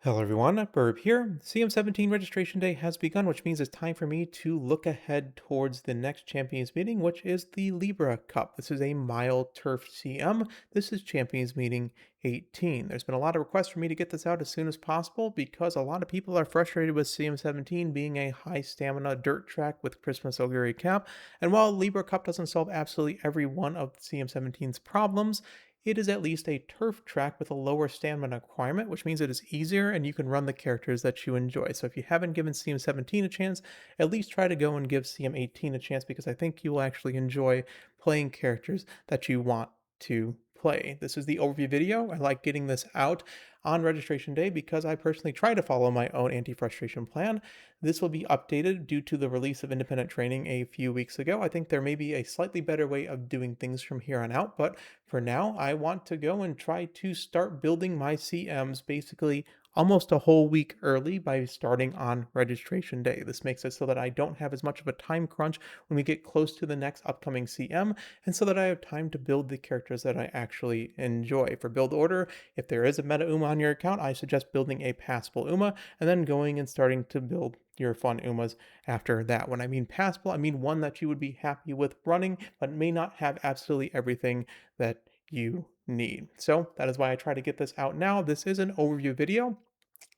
Hello everyone, Burb here. CM17 registration day has begun, which means it's time for me to look ahead towards the next Champions meeting, which is the Libra Cup. This is a mile turf CM. This is Champions meeting 18. There's been a lot of requests for me to get this out as soon as possible because a lot of people are frustrated with CM17 being a high stamina dirt track with Christmas augury cap. And while Libra Cup doesn't solve absolutely every one of CM17's problems, it is at least a turf track with a lower stamina requirement, which means it is easier and you can run the characters that you enjoy. So if you haven't given CM17 a chance, at least try to go and give CM18 a chance because I think you will actually enjoy playing characters that you want to play. This is the overview video. I like getting this out on registration day because I personally try to follow my own anti-frustration plan. This will be updated due to the release of independent training a few weeks ago. I think there may be a slightly better way of doing things from here on out, but for now, I want to go and try to start building my CMs basically almost a whole week early by starting on registration day. This makes it so that I don't have as much of a time crunch when we get close to the next upcoming CM, and so that I have time to build the characters that I actually enjoy. For build order, if there is a meta Uma on your account, I suggest building a passable Uma and then going and starting to build your fun Umas after that. When I mean passable, I mean one that you would be happy with running, but may not have absolutely everything that you need. So that is why I try to get this out now. This is an overview video.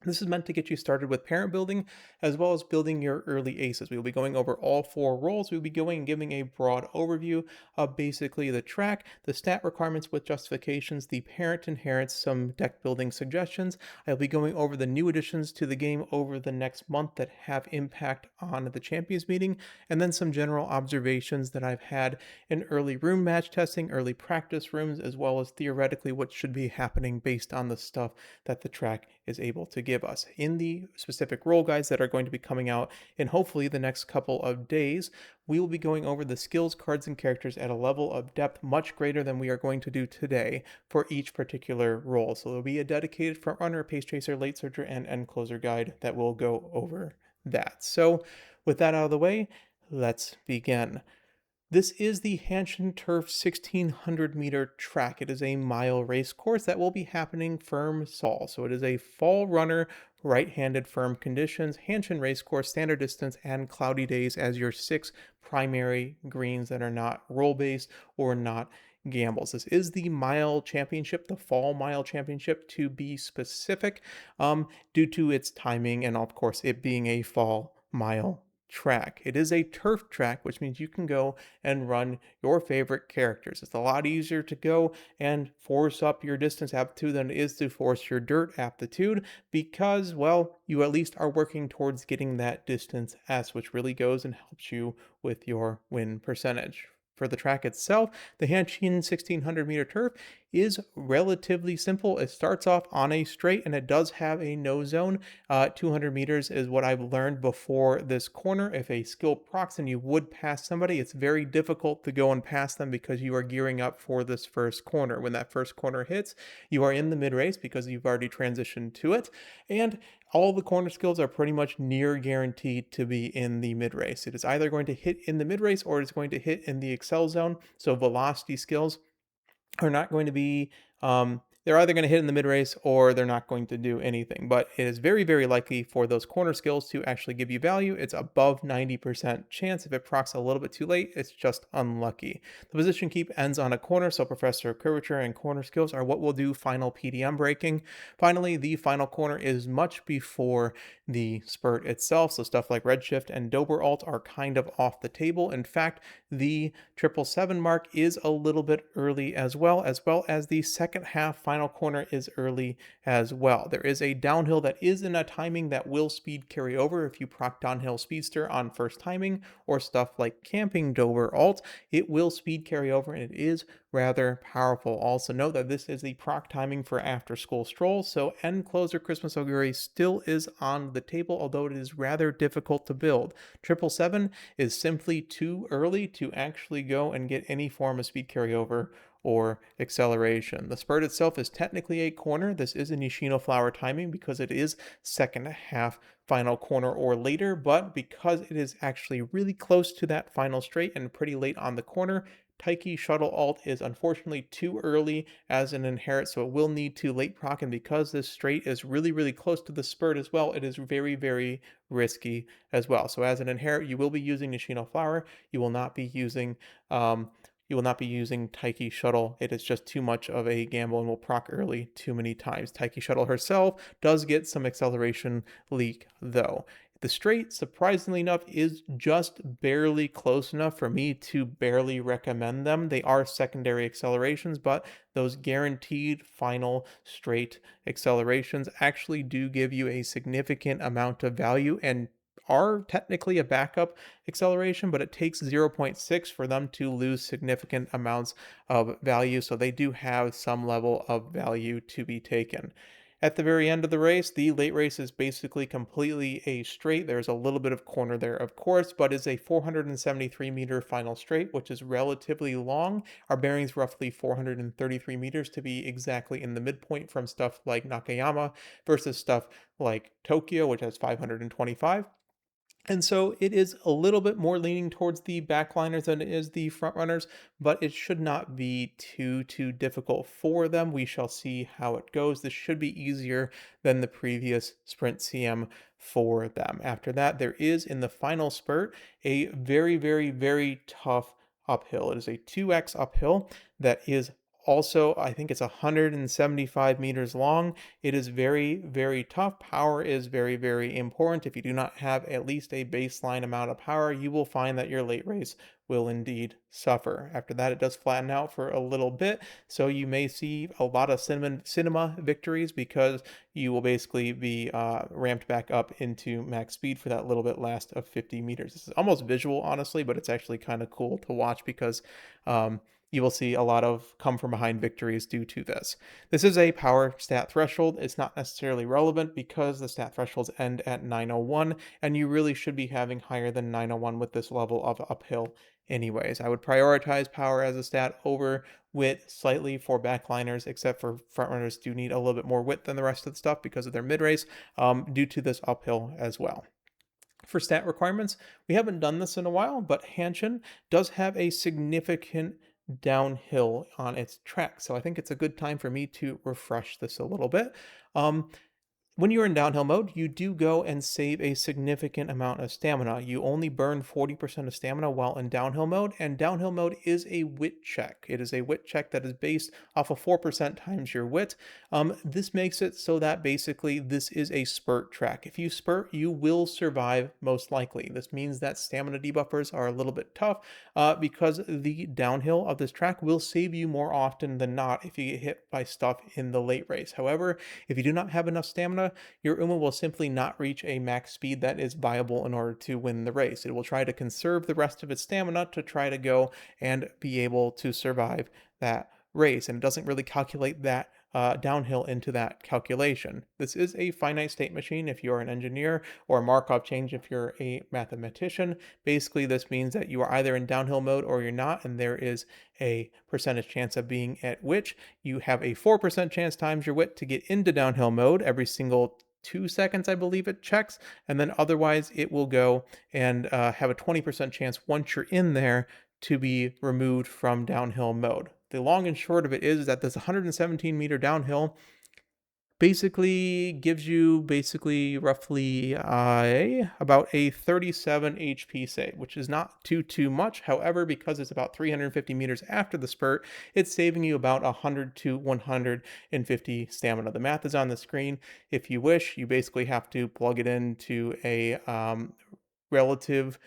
This is meant to get you started with parent building as well as building your early aces. We will be going over all four roles. We will be going and giving a broad overview of basically the track, the stat requirements with justifications, the parent inherits, some deck building suggestions. I'll be going over the new additions to the game over the next month that have impact on the Champions meeting, and then some general observations that I've had in early room match testing, early practice rooms, as well as theoretically what should be happening based on the stuff that the track is able to give us. In the specific role guides that are going to be coming out in hopefully the next couple of days, we will be going over the skills, cards, and characters at a level of depth much greater than we are going to do today for each particular role. So there will be a dedicated front runner, pace chaser, late searcher, and end closer guide that will go over that. So with that out of the way, let's begin. This is the Hanshin Turf 1600-meter track. It is a mile race course that will be happening firm fall. So it is a fall runner, right-handed firm conditions, Hanshin race course, standard distance, and cloudy days as your 6 primary greens that are not roll-based or not gambles. This is the mile championship, the fall mile championship to be specific, due to its timing and of course it being a fall mile track. It is a turf track, which means you can go and run your favorite characters. It's a lot easier to go and force up your distance aptitude than it is to force your dirt aptitude because, well, you at least are working towards getting that distance S, which really goes and helps you with your win percentage. For the track itself, the Hanshin 1600-meter turf is relatively simple. It starts off on a straight and it does have a no zone. 200 meters is what I've learned before this corner. If a skill procs and you would pass somebody, it's very difficult to go and pass them because you are gearing up for this first corner. When that first corner hits, you are in the mid race because you've already transitioned to it. And all the corner skills are pretty much near guaranteed to be in the mid race. It is either going to hit in the mid race or it's going to hit in the excel zone. So velocity skills are not going to be they're either going to hit in the mid race or they're not going to do anything. But it is very, very likely for those corner skills to actually give you value. It's above 90% chance. If it procs a little bit too late, it's just unlucky. The position keep ends on a corner, so Professor of Curvature and corner skills are what will do final PDM breaking. Finally, the final corner is much before the spurt itself, so stuff like Redshift and Dober Alt are kind of off the table. In fact, the 777 mark is a little bit early as well as the second half final corner is early as well. There is a downhill that is in a timing that will speed carry over if you proc downhill speedster on first timing or stuff like camping Dober Alt. It will speed carry over and it is rather powerful. Also note that this is the proc timing for after school stroll, so end closer Christmas augury still is on the table, although it is rather difficult to build. 777 is simply too early to actually go and get any form of speed carryover or acceleration. The spurt itself is technically a corner. This is a Nishino flower timing because it is second half final corner or later, but because it is actually really close to that final straight and pretty late on the corner, Taiki Shuttle Alt is unfortunately too early as an inherit, so it will need to late proc, and because this straight is really, really close to the spurt as well, it is very, very risky as well. So as an inherit, you will be using Nishino Flower. You will not be using um, Taiki Shuttle. It is just too much of a gamble and will proc early too many times. Taiki Shuttle herself does get some acceleration leak though. The straight, surprisingly enough, is just barely close enough for me to barely recommend them. They are secondary accelerations, but those guaranteed final straight accelerations actually do give you a significant amount of value and are technically a backup acceleration, but it takes zero point 0.6 for them to lose significant amounts of value. So they do have some level of value to be taken. At the very end of the race, the late race is basically completely a straight. There's a little bit of corner there, of course, but is a 473-meter final straight, which is relatively long. Our bearing's roughly 433 meters to be exactly in the midpoint from stuff like Nakayama versus stuff like Tokyo, which has 525. And so it is a little bit more leaning towards the backliners than it is the front runners, but it should not be too difficult for them. We shall see how it goes. This should be easier than the previous sprint CM for them. After that, there is in the final spurt a very tough uphill. It is a 2x uphill that is also, I think it's 175 meters long. It is very tough. Power is very important. If you do not have at least a baseline amount of power, you will find that your late race will indeed suffer. After that, it does flatten out for a little bit. So you may see a lot of cinema victories because you will basically be ramped back up into max speed for that little bit last of 50 meters. This is almost visual, honestly, but it's actually kind of cool to watch because you will see a lot of come from behind victories due to this. This is a power stat threshold. It's not necessarily relevant because the stat thresholds end at 901, and you really should be having higher than 901 with this level of uphill anyways. I would prioritize power as a stat over width slightly for backliners, except for frontrunners do need a little bit more width than the rest of the stuff because of their mid-race due to this uphill as well. For stat requirements, we haven't done this in a while, but Hanshin does have a significant downhill on its track. So I think it's a good time for me to refresh this a little bit. Um, when you're in downhill mode, you do go and save a significant amount of stamina. You only burn 40% of stamina while in downhill mode, and downhill mode is a wit check. It is a wit check that is based off of 4% times your wit. This makes it so that basically this is a spurt track. If you spurt, you will survive most likely. This means that stamina debuffers are a little bit tough because the downhill of this track will save you more often than not if you get hit by stuff in the late race. However, if you do not have enough stamina, your Uma will simply not reach a max speed that is viable in order to win the race. It will try to conserve the rest of its stamina to try to go and be able to survive that race, and it doesn't really calculate that downhill into that calculation. This is a finite state machine if you're an engineer, or a Markov chain if you're a mathematician. Basically, this means that you are either in downhill mode or you're not, and there is a percentage chance of being at which you have a 4% chance times your wit to get into downhill mode every single 2 seconds, I believe it checks, and then otherwise it will go and have a 20% chance once you're in there to be removed from downhill mode. The long and short of it is that this 117-meter downhill basically gives you roughly about a 37 HP save, which is not too much. However, because it's about 350 meters after the spurt, it's saving you about 100 to 150 stamina. The math is on the screen. If you wish, you basically have to plug it into a relative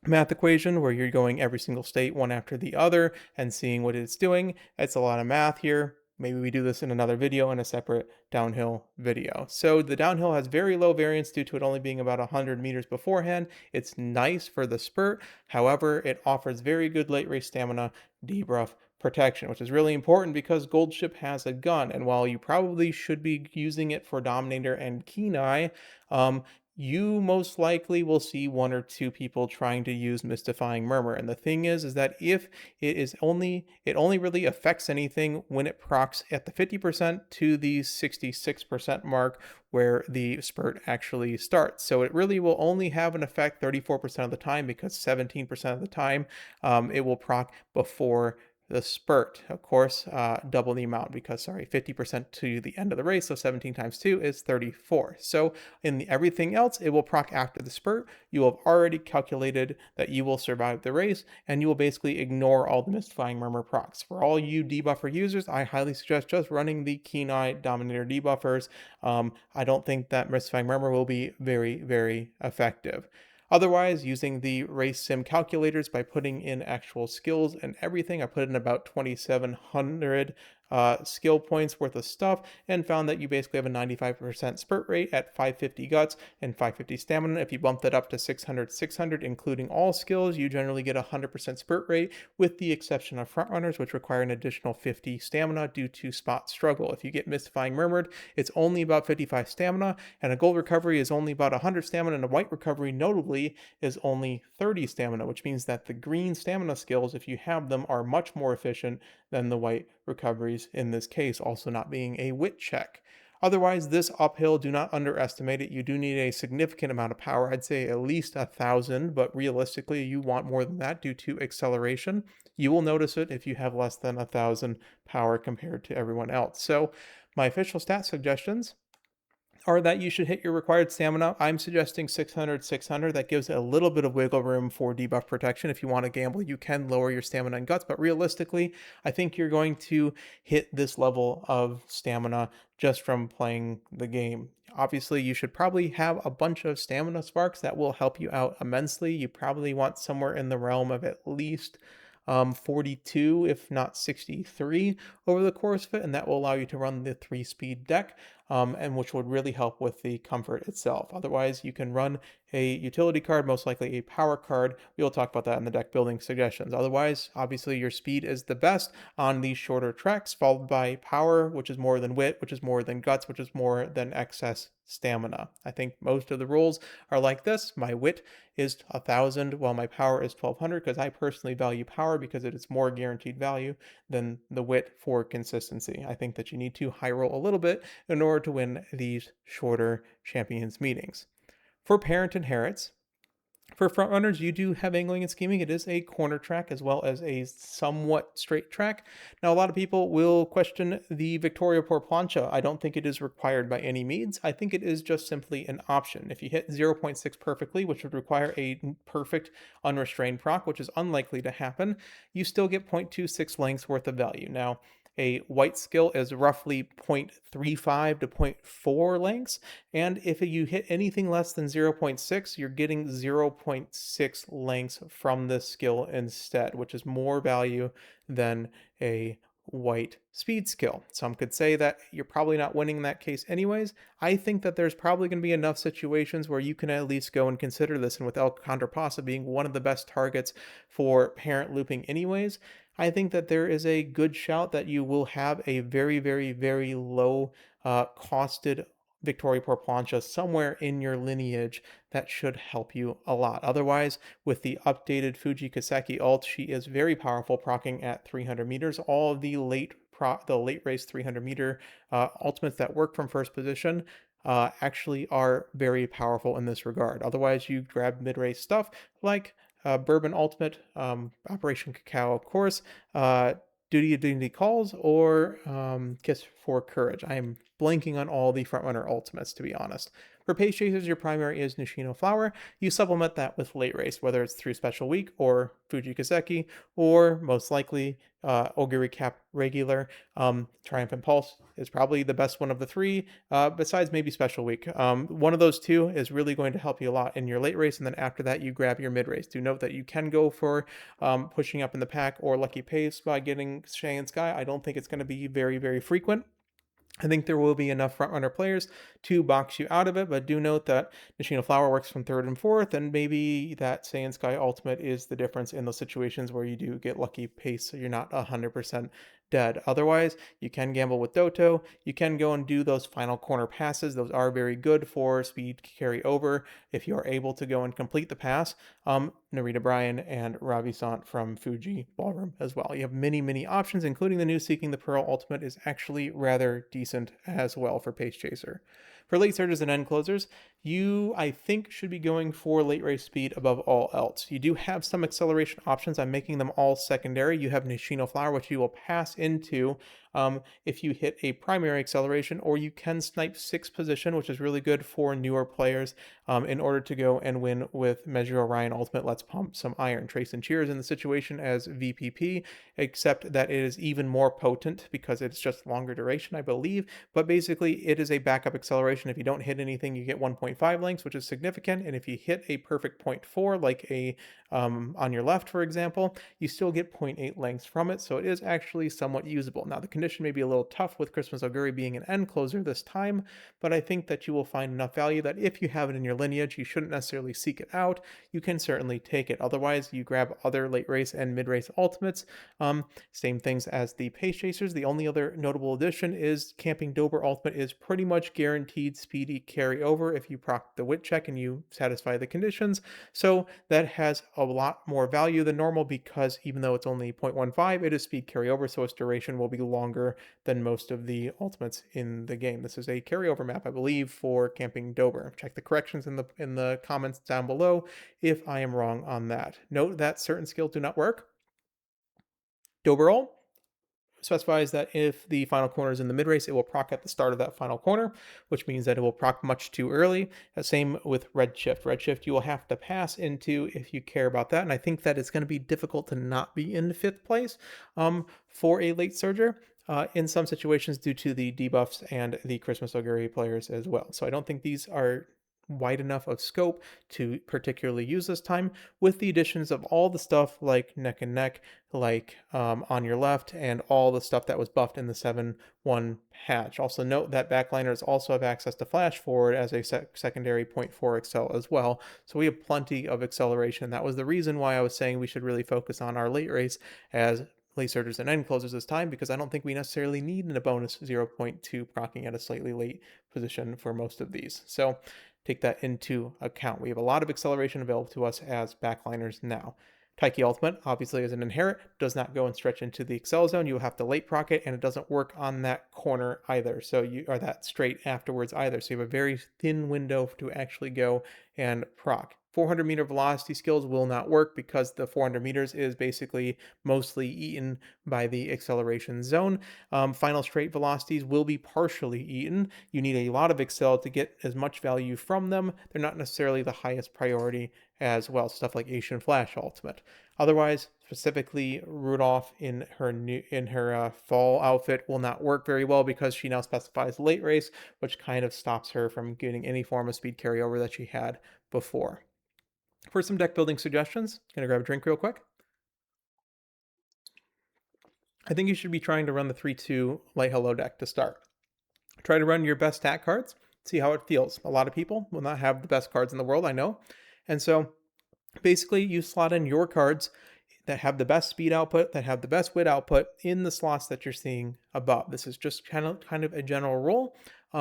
math equation where you're going every single state one after the other and seeing what it's doing. It's a lot of math here. Maybe we do this in another video, in a separate downhill video. So the downhill has very low variance due to it only being about 100 meters beforehand. It's nice for the spurt. However, it offers very good late race stamina debuff protection, which is really important because Goldship has a gun. And while you probably should be using it for Dominator and Kenai, you most likely will see one or two people trying to use Mystifying Murmur. And the thing is that if it only really affects anything when it procs at the 50% to the 66% mark where the spurt actually starts. So it really will only have an effect 34% of the time, because 17% of the time it will proc before the spurt. Of course, double the amount, because, sorry, 50% to the end of the race, so 17 times 2 is 34. So in everything else, it will proc after the spurt. You will have already calculated that you will survive the race, and you will basically ignore all the Mystifying Murmur procs. For all you debuffer users, I highly suggest just running the Keen Eye Dominator debuffers. I don't think that Mystifying Murmur will be very, very effective. Otherwise, using the race sim calculators by putting in actual skills and everything, I put in about 2,700 skill points worth of stuff, and found that you basically have a 95% spurt rate at 550 guts and 550 stamina. If you bump that up to 600, including all skills, you generally get a 100% spurt rate, with the exception of frontrunners, which require an additional 50 stamina due to spot struggle. If you get Mystifying Murmured, it's only about 55 stamina, and a gold recovery is only about 100 stamina, and a white recovery, notably, is only 30 stamina, which means that the green stamina skills, if you have them, are much more efficient than the white recoveries in this case, also not being a wit check. Otherwise, this uphill, do not underestimate it. You do need a significant amount of power. I'd say at least 1,000, but realistically, you want more than that due to acceleration. You will notice it if you have less than 1,000 power compared to everyone else. So, my official stat suggestions are that you should hit your required stamina. I'm suggesting 600, 600. That gives a little bit of wiggle room for debuff protection. If you want to gamble, you can lower your stamina and guts, but realistically, I think you're going to hit this level of stamina just from playing the game. Obviously, you should probably have a bunch of stamina sparks that will help you out immensely. You probably want somewhere in the realm of at least 42, if not 63 over the course of it, and that will allow you to run the 3-speed deck, and which would really help with the comfort itself. Otherwise, you can run a utility card, most likely a power card. We will talk about that in the deck building suggestions. Otherwise, obviously, your speed is the best on these shorter tracks, followed by power, which is more than wit, which is more than guts, which is more than excess stamina. I think most of the rules are like this. My wit is 1,000, while my power is 1,200, because I personally value power because it is more guaranteed value than the wit for consistency. I think that you need to high roll a little bit in order to win these shorter champions meetings. For Parent Inherits, for frontrunners, you do have angling and scheming. It is a corner track as well as a somewhat straight track. Now, a lot of people will question the Victoria por plancha. I don't think it is required by any means. I think it is just simply an option. If you hit 0.6 perfectly, which would require a perfect unrestrained proc, which is unlikely to happen, you still get 0.26 lengths worth of value. Now, a white skill is roughly 0.35 to 0.4 lengths, and if you hit anything less than 0.6, you're getting 0.6 lengths from this skill instead, which is more value than a white speed skill. Some could say that you're probably not winning in that case anyways. I think that there's probably going to be enough situations where you can at least go and consider this, and with El Contrapasa being one of the best targets for parent looping anyways, I think that there is a good shout that you will have a very, very, very low costed Victoria por plancha somewhere in your lineage that should help you a lot. Otherwise, with the updated Fuji Kaseki ult, she is very powerful, proccing at 300 meters. All of the late race 300 meter ultimates that work from first position actually are very powerful in this regard. Otherwise, you grab mid-race stuff like Bourbon Ultimate, Operation Cacao, of course, Duty of Dignity Calls, or Kiss for Courage. I am blanking on all the frontrunner ultimates, to be honest. For Pace Chasers, your primary is Nishino Flower. You supplement that with late race, whether it's through Special Week or Fuji Kaseki, or most likely Ogiri Cap Regular. Triumphant Pulse is probably the best one of the three, besides maybe Special Week. One of those two is really going to help you a lot in your late race, and then after that, you grab your mid race. Do note that you can go for pushing up in the pack or Lucky Pace by getting Shay Sky. I don't think it's going to be very, very frequent. I think there will be enough frontrunner players to box you out of it, but do note that Nishino Flower works from third and fourth, and maybe that Saiyan Sky Ultimate is the difference in those situations where you do get lucky pace, so you're not 100% dead. Otherwise, you can gamble with Doto. You can go and do those final corner passes. Those are very good for speed carry over if you are able to go and complete the pass. Narita Bryan and Ravi Sant from Fuji Ballroom as well. You have many, many options, including the new Seeking the Pearl Ultimate is actually rather decent as well for Pace Chaser. For late surges and end closers, you, I think, should be going for late race speed above all else. You do have some acceleration options. I'm making them all secondary. You have Nishino Flower, which you will pass into if you hit a primary acceleration, or you can snipe sixth position, which is really good for newer players in order to go and win with Measure Orion Ultimate Let's Pump some Iron. Trace and Cheers in the situation as VPP, except that it is even more potent because it's just longer duration, I believe. But basically, it is a backup acceleration. If you don't hit anything, you get 1.5 lengths, which is significant. And if you hit a perfect 0.4, like a on your left, for example, you still get 0.8 lengths from it. So it is actually somewhat usable. Now, the condition may be a little tough with Christmas Oguri being an end closer this time, but I think that you will find enough value that if you have it in your lineage, you shouldn't necessarily seek it out. You can certainly take it. Otherwise, you grab other late race and mid race ultimates. Same things as the Pace Chasers. The only other notable addition is Camping Dober Ultimate is pretty much guaranteed speedy carry over if you proc the wit check and you satisfy the conditions. So that has a lot more value than normal because even though it's only 0.15, it is speed carryover, so its duration will be longer than most of the ultimates in the game. This is a carryover map, I believe, for Camping Dober. Check the corrections in the comments down below if I am wrong on that. Note that certain skills do not work. Doberall specifies that if the final corner is in the mid race, it will proc at the start of that final corner, which means that it will proc much too early. Same with Redshift. Redshift you will have to pass into if you care about that. And I think that it's going to be difficult to not be in fifth place for a late surger. In some situations due to the debuffs and the Christmas Oguri players as well. So I don't think these are wide enough of scope to particularly use this time, with the additions of all the stuff like neck and neck, like on your left, and all the stuff that was buffed in the 7-1 patch. Also note that backliners also have access to flash forward as a secondary 0.4 excel as well, so we have plenty of acceleration. That was the reason why I was saying we should really focus on our late race as late surgers and end closers this time, because I don't think we necessarily need a bonus 0.2 procking at a slightly late position for most of these. So take that into account. We have a lot of acceleration available to us as backliners now. Taiki Ultimate, obviously as an inherit, does not go and stretch into the Excel zone. You have to late proc it, and it doesn't work on that corner either. So you are that straight afterwards either. So you have a very thin window to actually go and proc. 400-meter velocity skills will not work because the 400 meters is basically mostly eaten by the acceleration zone. Final straight velocities will be partially eaten. You need a lot of excel to get as much value from them. They're not necessarily the highest priority as well. Stuff like Asian Flash Ultimate. Otherwise, specifically Rudolph in her fall outfit will not work very well because she now specifies late race, which kind of stops her from getting any form of speed carryover that she had before. For some deck building suggestions, gonna grab a drink real quick. I think you should be trying to run the 3-2 Light Hello deck to start. Try to run your best stat cards, see how it feels. A lot of people will not have the best cards in the world, I know. And so basically you slot in your cards that have the best speed output, that have the best wit output in the slots that you're seeing above. This is just kind of a general rule.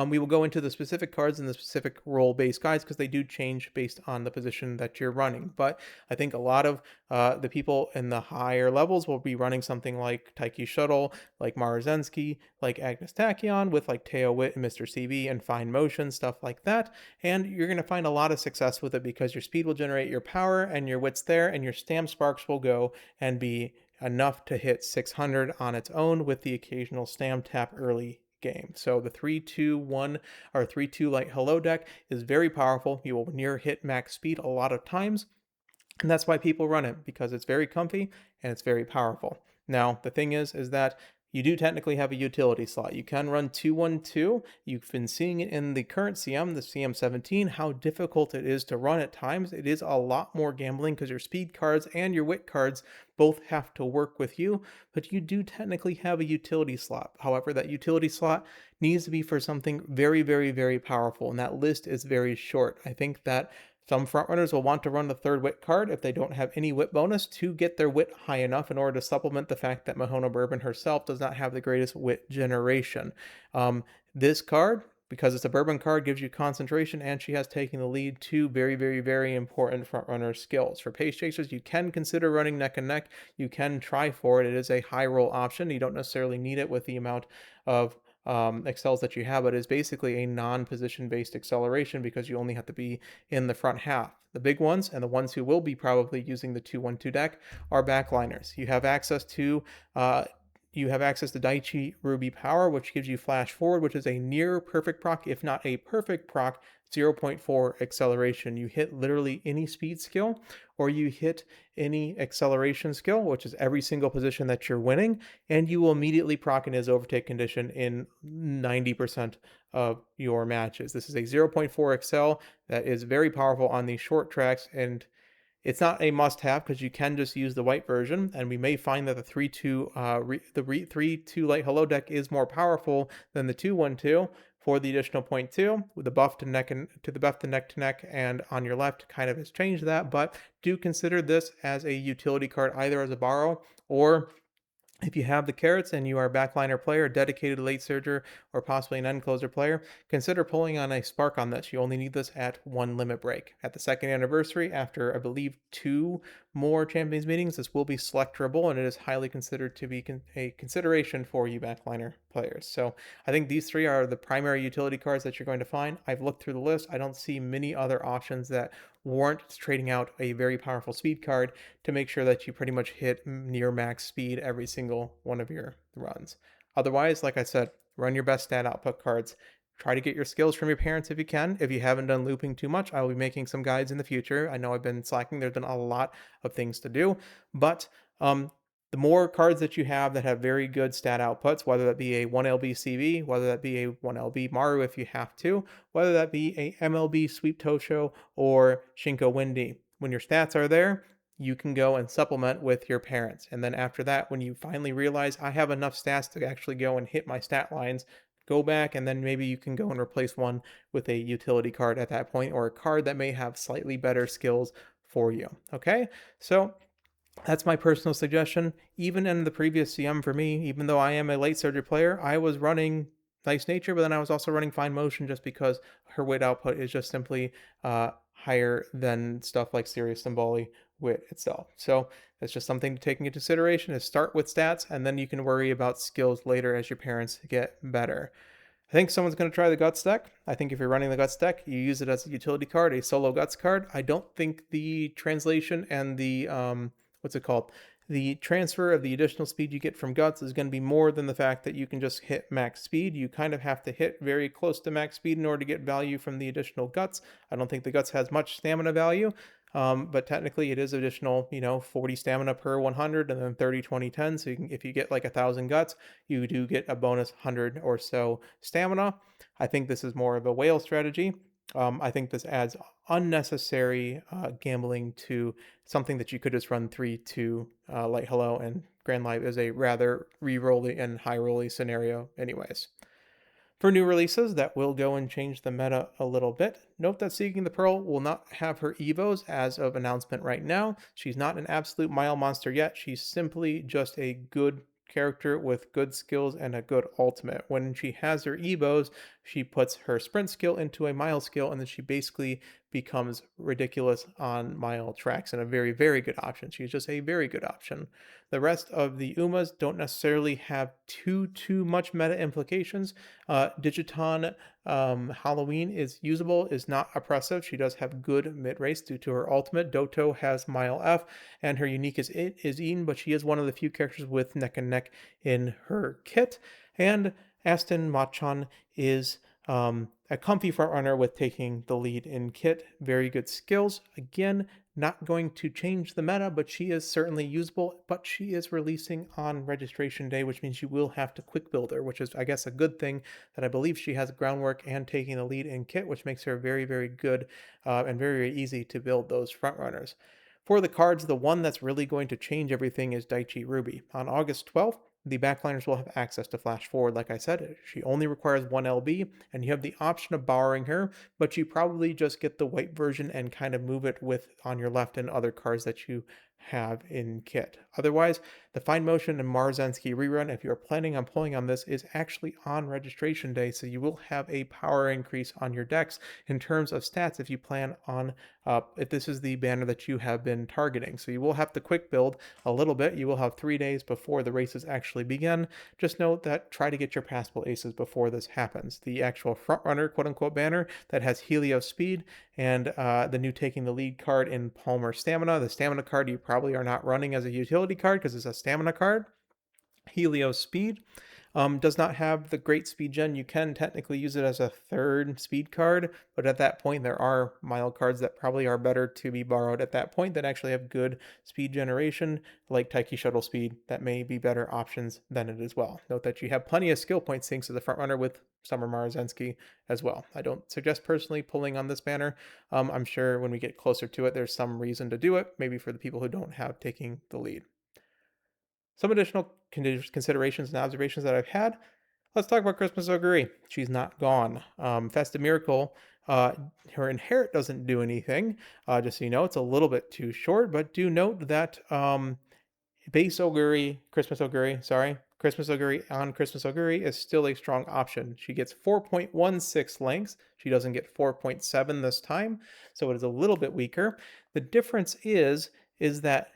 We will go into the specific cards and the specific role-based guides because they do change based on the position that you're running. But I think a lot of the people in the higher levels will be running something like Taiki Shuttle, like Marzensky, like Agnes Tachyon, with like Teo Wit and Mr. CB and Fine Motion, stuff like that. And you're going to find a lot of success with it because your speed will generate your power and your wit's there, and your stam sparks will go and be enough to hit 600 on its own with the occasional stam tap early game. So the 3-2-1 or 3-2 Light Hello deck is very powerful. You will near hit max speed a lot of times, and that's why people run it, because it's very comfy and it's very powerful. Now, the thing is that you do technically have a utility slot. You can run 2-1-2. You've been seeing it in the current CM, the CM17, how difficult it is to run at times. It is a lot more gambling because your speed cards and your wit cards both have to work with you, but you do technically have a utility slot. However, that utility slot needs to be for something very, very, very powerful, and that list is very short. I think that Some frontrunners will want to run the third wit card if they don't have any wit bonus to get their wit high enough in order to supplement the fact that Mahono Bourbon herself does not have the greatest wit generation. Um, this card, because it's a bourbon card, gives you concentration, and she has taken the lead, two very, very, very important frontrunner skills. For pace chasers, you can consider running neck and neck. You can try for it. It is a high roll option. You don't necessarily need it with the amount of excels that you have, but it's basically a non-position based acceleration because you only have to be in the front half. The big ones, and the ones who will be probably using the 2-1-2 deck, are backliners. You have access to Daichi Ruby Power, which gives you Flash Forward, which is a near perfect proc, if not a perfect proc, 0.4 acceleration. You hit literally any speed skill, or you hit any acceleration skill, which is every single position that you're winning, and you will immediately proc in his overtake condition in 90% of your matches. This is a 0.4 excel that is very powerful on these short tracks, and it's not a must-have because you can just use the white version, and we may find that the 3-2 light hello deck is more powerful than the 2-1-2 for the additional 0.2 with the buff to neck and to the buff to neck, and on your left kind of has changed that. But do consider this as a utility card, either as a borrow, or if you have the carrots and you are a backliner player, dedicated late surger, or possibly an end closer player, consider pulling on a spark on this. You only need this at one limit break. At the second anniversary, after I believe 2 more champions meetings, this will be selectable, and it is highly considered to be a consideration for you backliner players. So I think these three are the primary utility cards that you're going to find. I've looked through the list. I don't see many other options that warrant trading out a very powerful speed card to make sure that you pretty much hit near max speed every single one of your runs. Otherwise, like I said, run your best stat output cards. Try to get your skills from your parents if you can. If you haven't done looping too much, I will be making some guides in the future. I know I've been slacking. There's been a lot of things to do, but the more cards that you have that have very good stat outputs, whether that be a 1LB CV, whether that be a 1LB Maru if you have to, whether that be a MLB Sweep Tosho or Shinko Windy, when your stats are there, you can go and supplement with your parents. And then after that, when you finally realize I have enough stats to actually go and hit my stat lines, go back and then maybe you can go and replace one with a utility card at that point, or a card that may have slightly better skills for you. Okay, so that's my personal suggestion. Even in the previous CM for me, even though I am a late surger player, I was running Nice Nature, but then I was also running Fine Motion just because her wit output is just simply higher than stuff like Serious Symboli wit itself. So that's just something to take into consideration, is start with stats, and then you can worry about skills later as your parents get better. I think someone's going to try the Guts deck. I think if you're running the Guts deck, you use it as a utility card, a solo Guts card. I don't think the translation and the what's it called? The transfer of the additional speed you get from Guts is going to be more than the fact that you can just hit max speed. You kind of have to hit very close to max speed in order to get value from the additional Guts. I don't think the Guts has much stamina value, but technically it is additional, 40 stamina per 100 and then 30, 20, 10. So if you get like 1,000 Guts, you do get a bonus 100 or so stamina. I think this is more of a whale strategy. I think this adds unnecessary gambling to something that you could just run 3-2 Light Hello, and Grand Live is a rather re-rolly and high-rolly scenario anyways. For new releases that will go and change the meta a little bit, note that Seeking the Pearl will not have her Evos as of announcement right now. She's not an absolute mile monster yet. She's simply just a good character with good skills and a good ultimate. When she has her Evos, she puts her sprint skill into a mile skill, and then she basically becomes ridiculous on mile tracks, and a very, very good option. She's just a very good option. The rest of the Umas don't necessarily have too much meta implications. Digiton Halloween is usable, is not oppressive. She does have good mid-race due to her ultimate. Doto has Mile F, and her unique is Eden, but she is one of the few characters with neck and neck in her kit. And Aston Machan is a comfy front runner with taking the lead in kit. Very good skills. Again, not going to change the meta, but she is certainly usable. But she is releasing on registration day, which means you will have to quick build her, which is, I guess, a good thing, that I believe she has groundwork and taking the lead in kit, which makes her very, very good and very, very easy to build those front runners. For the cards, the one that's really going to change everything is Daichi Ruby. On August 12th, the backliners will have access to flash forward. Like I said, she only requires 1 LB, and you have the option of borrowing her, but you probably just get the white version and kind of move it with on your left and other cards that you have in kit. Otherwise, the Fine Motion and Marzensky rerun, if you're planning on pulling on this, is actually on registration day, so you will have a power increase on your decks in terms of stats if you plan on, if this is the banner that you have been targeting. So you will have to quick build a little bit. You will have 3 days before the races actually begin. Just note that try to get your passable aces before this happens. The actual frontrunner, quote unquote, banner that has Helios speed and the new Taking the Lead card in Palmer Stamina. The Stamina card you probably are not running as a utility card because it's a stamina card. Helios speed does not have the great speed gen. You can technically use it as a third speed card, but at that point, there are mild cards that probably are better to be borrowed at that point that actually have good speed generation, like Taiki Shuttle Speed, that may be better options than it as well. Note that you have plenty of skill point sinks as the front runner with Summer Marzensky as well. I don't suggest personally pulling on this banner. I'm sure when we get closer to it, there's some reason to do it, maybe for the people who don't have Taking the Lead. Some additional considerations and observations that I've had. Let's talk about Christmas Augury. She's not gone. Festive Miracle, her inherit doesn't do anything. Just so you know, it's a little bit too short, but do note that base Augury, Christmas Augury on Christmas Augury is still a strong option. She gets 4.16 lengths. She doesn't get 4.7 this time, so it is a little bit weaker. The difference is that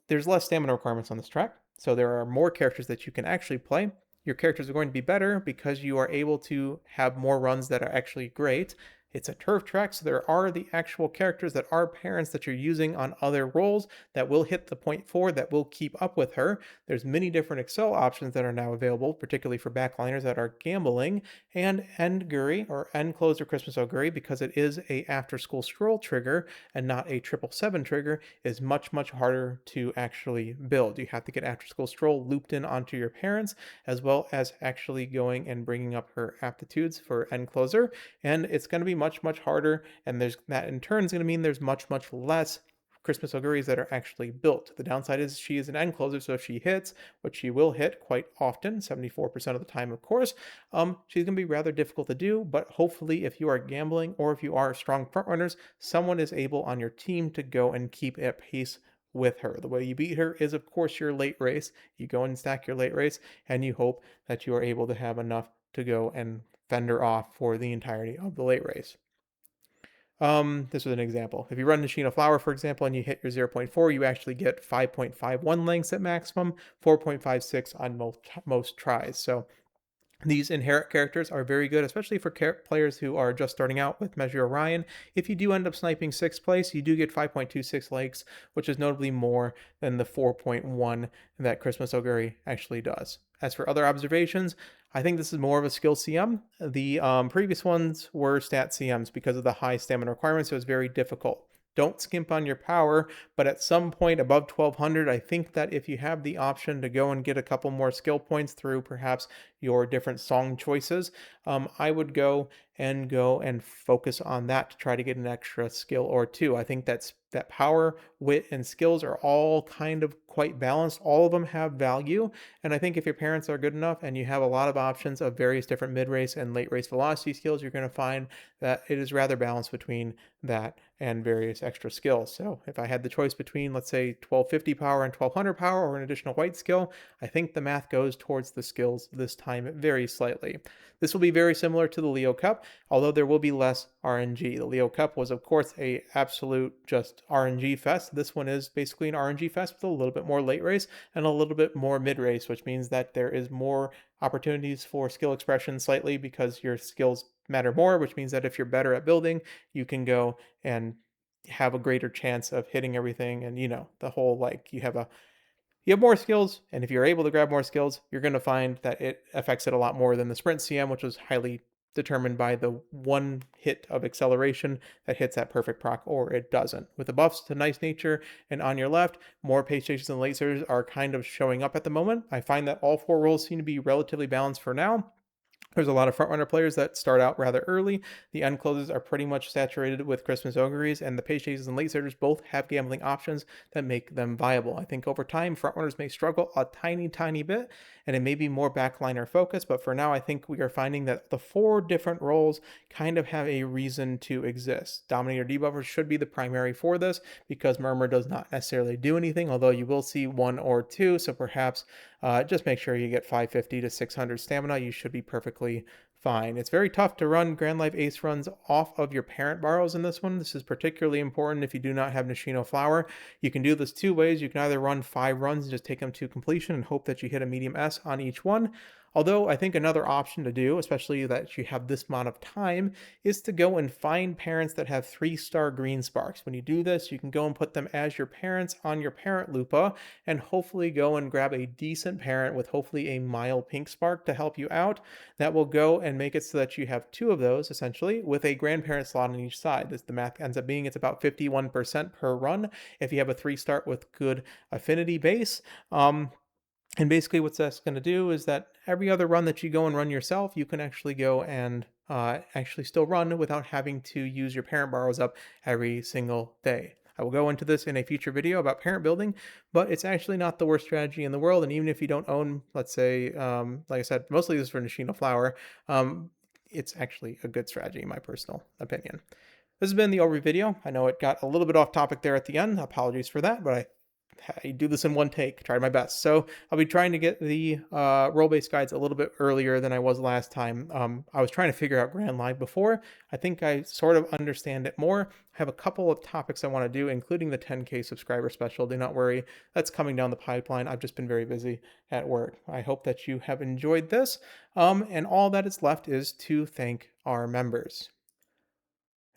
there's less stamina requirements on this track, so there are more characters that you can actually play. Your characters are going to be better because you are able to have more runs that are actually great. It's a turf track, so there are the actual characters that are parents that you're using on other roles that will hit the 0.4 that will keep up with her. There's many different Excel options that are now available, particularly for backliners that are gambling, and End Guri or End Closer Christmas Augury, because it is a after school scroll trigger and not a 777 trigger, is much harder to actually build. You have to get after school scroll looped in onto your parents, as well as actually going and bringing up her aptitudes for End Closer, and it's going to be much harder, and there's that in turn is going to mean there's much less Christmas Auguries that are actually built. The downside is she is an end closer, so if she hits, which she will hit quite often, 74% of the time, of course, she's going to be rather difficult to do, but hopefully if you are gambling or if you are strong frontrunners, someone is able on your team to go and keep at pace with her. The way you beat her is, of course, your late race. You go and stack your late race, and you hope that you are able to have enough to go and fend her off for the entirety of the late race. This was an example. If you run Nishino Flower, for example, and you hit your 0.4, you actually get 5.51 lengths at maximum, 4.56 on most tries. So these inherit characters are very good, especially for players who are just starting out with Measure Orion. If you do end up sniping 6th place, you do get 5.26 likes, which is notably more than the 4.1 that Christmas Augury actually does. As for other observations, I think this is more of a skill CM. The previous ones were stat CMs because of the high stamina requirements, so it's very difficult. Don't skimp on your power, but at some point above 1200, I think that if you have the option to go and get a couple more skill points through perhaps your different song choices, I would go and focus on that to try to get an extra skill or two. I think that power, wit, and skills are all kind of quite balanced. All of them have value, and I think if your parents are good enough and you have a lot of options of various different mid-race and late-race velocity skills, you're going to find that it is rather balanced between that and various extra skills. So if I had the choice between, let's say, 1250 power and 1200 power or an additional white skill, I think the math goes towards the skills this time very slightly. This will be very similar to the Leo Cup, although there will be less RNG. The Leo Cup was, of course, a absolute just RNG fest. This one is basically an RNG fest with a little bit more late race and a little bit more mid race, which means that there is more opportunities for skill expression slightly because your skills matter more, which means that if you're better at building, you can go and have a greater chance of hitting everything. And the whole, like, you have more skills, and if you're able to grab more skills, you're going to find that it affects it a lot more than the sprint CM, which was highly determined by the one hit of acceleration that hits that perfect proc or it doesn't. With the buffs to Nice Nature and On Your Left, more pace chases and lasers are kind of showing up at the moment. I find that all 4 roles seem to be relatively balanced for now. There's a lot of frontrunner players that start out rather early. The end closes are pretty much saturated with Christmas auguries, and the page chasers and late starters both have gambling options that make them viable. I think over time, frontrunners may struggle a tiny bit, and it may be more backliner focused. But for now, I think we are finding that the four different roles kind of have a reason to exist. Dominator debuffers should be the primary for this because Murmur does not necessarily do anything, although you will see one or two. So perhaps just make sure you get 550 to 600 stamina. You should be perfectly fine. It's very tough to run Grand Life Ace runs off of your parent borrows in this one. This is particularly important if you do not have Nishino Flower. You can do this two ways. You can either run 5 runs and just take them to completion and hope that you hit a medium S on each one. Although I think another option to do, especially that you have this amount of time, is to go and find parents that have 3-star green sparks. When you do this, you can go and put them as your parents on your parent Lupa and hopefully go and grab a decent parent with hopefully a mild pink spark to help you out. That will go and make it so that you have 2 of those essentially with a grandparent slot on each side. This, the math ends up being it's about 51% per run if you have a 3-star with good affinity base. And basically what that's going to do is that every other run that you go and run yourself, you can actually go and actually still run without having to use your parent borrows up every single day. I will go into this in a future video about parent building, but it's actually not the worst strategy in the world. And even if you don't own, let's say, like I said, mostly this is for Nishino Flower, it's actually a good strategy in my personal opinion. This has been the overview video. I know it got a little bit off topic there at the end. Apologies for that, but I do this in one take, tried my best. So I'll be trying to get the role-based guides a little bit earlier than I was last time. I was trying to figure out Grand Live before. I think I sort of understand it more. I have a couple of topics I want to do, including the 10K subscriber special. Do not worry, that's coming down the pipeline. I've just been very busy at work. I hope that you have enjoyed this. And all that is left is to thank our members.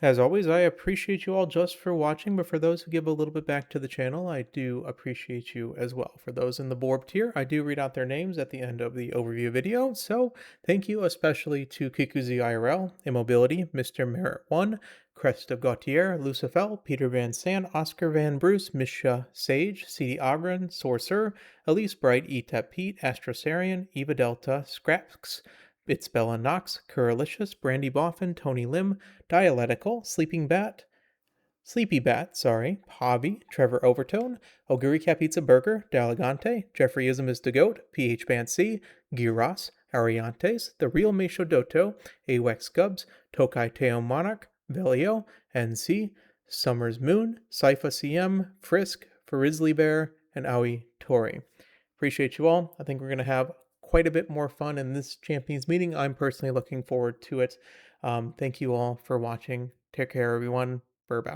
As always, I appreciate you all just for watching, but for those who give a little bit back to the channel, I do appreciate you as well. For those in the Borb tier, I do read out their names at the end of the overview video, so thank you especially to Kikuzi IRL, Immobility, Mr. Merit 1, Crest of Gautier, Lucifel, Peter Van Sand, Oscar Van Bruce, Misha Sage, CD Ogren, Sorcerer, Elise Bright, Etep Pete, Astrosarian, Eva Delta, Scraps, It's Bella Knox, Curalicious, Brandy Boffin, Tony Lim, Dialectical, Sleepy Bat, sorry, Pavi, Trevor Overtone, Ogurika Pizza Burger, Dalagante, Jeffreyism is the Goat, PH Band C, Giras, Ariantes, The Real Meisho Doto, Awex Gubs, Tokai Teo Monarch, Velio, NC, Summer's Moon, Sypha CM, Frisk, Farizzly Bear, and Aoi Tori. Appreciate you all. I think we're going to have quite a bit more fun in this Champions meeting. I'm personally looking forward to it. Thank you all for watching. Take care, everyone. Burb out.